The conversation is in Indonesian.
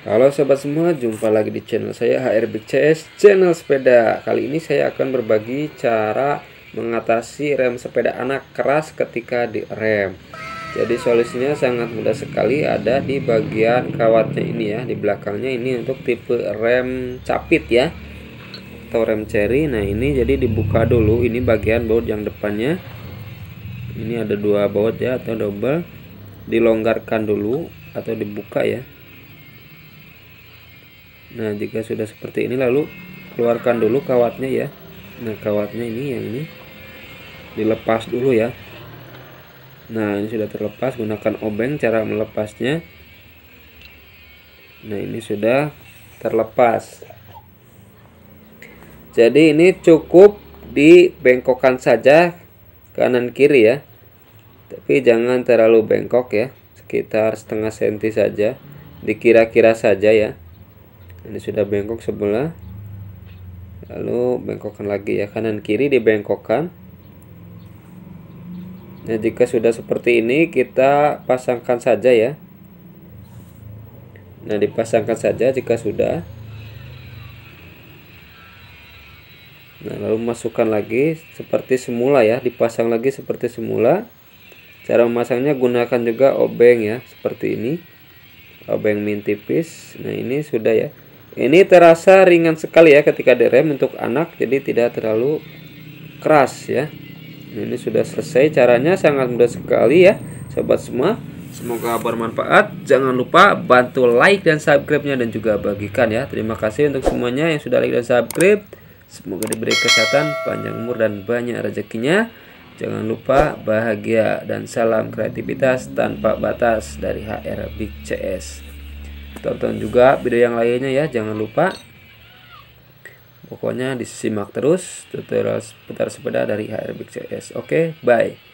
Halo sobat semua, jumpa lagi di channel saya HR Big CS, channel sepeda. Kali ini saya akan berbagi cara mengatasi rem sepeda anak keras ketika direm. Jadi solusinya sangat mudah sekali, ada di bagian kawatnya ini ya, di belakangnya ini untuk tipe rem capit ya, atau rem ceri. Nah ini jadi dibuka dulu, ini bagian baut yang depannya. Ini ada dua baut ya, atau double. Dilonggarkan dulu atau dibuka ya. Nah jika sudah seperti ini, lalu keluarkan dulu kawatnya ya. Nah kawatnya ini, yang ini dilepas dulu ya. Nah ini sudah terlepas, gunakan obeng cara melepasnya. Nah ini sudah terlepas. Jadi ini cukup dibengkokkan saja kanan kiri ya, tapi jangan terlalu bengkok ya, sekitar setengah senti saja, dikira-kira saja ya. Ini sudah bengkok sebelah, lalu bengkokkan lagi ya, kanan kiri dibengkokkan. Nah jika sudah seperti ini, kita pasangkan saja ya. Nah dipasangkan saja jika sudah. Nah lalu masukkan lagi seperti semula ya, dipasang lagi seperti semula. Cara memasangnya gunakan juga obeng ya, seperti ini, obeng min tipis. Nah ini sudah ya. Ini terasa ringan sekali ya ketika direm untuk anak, jadi tidak terlalu keras ya. Ini sudah selesai, caranya sangat mudah sekali ya sobat semua. Semoga bermanfaat. Jangan lupa bantu like dan subscribe-nya, dan juga bagikan ya. Terima kasih untuk semuanya yang sudah like dan subscribe. Semoga diberi kesehatan, panjang umur, dan banyak rezekinya. Jangan lupa bahagia, dan salam kreativitas tanpa batas dari HR Big CS. Tonton juga video yang lainnya ya, jangan lupa. Pokoknya disimak terus tutorial seputar sepeda dari HR Big CS. Oke, bye.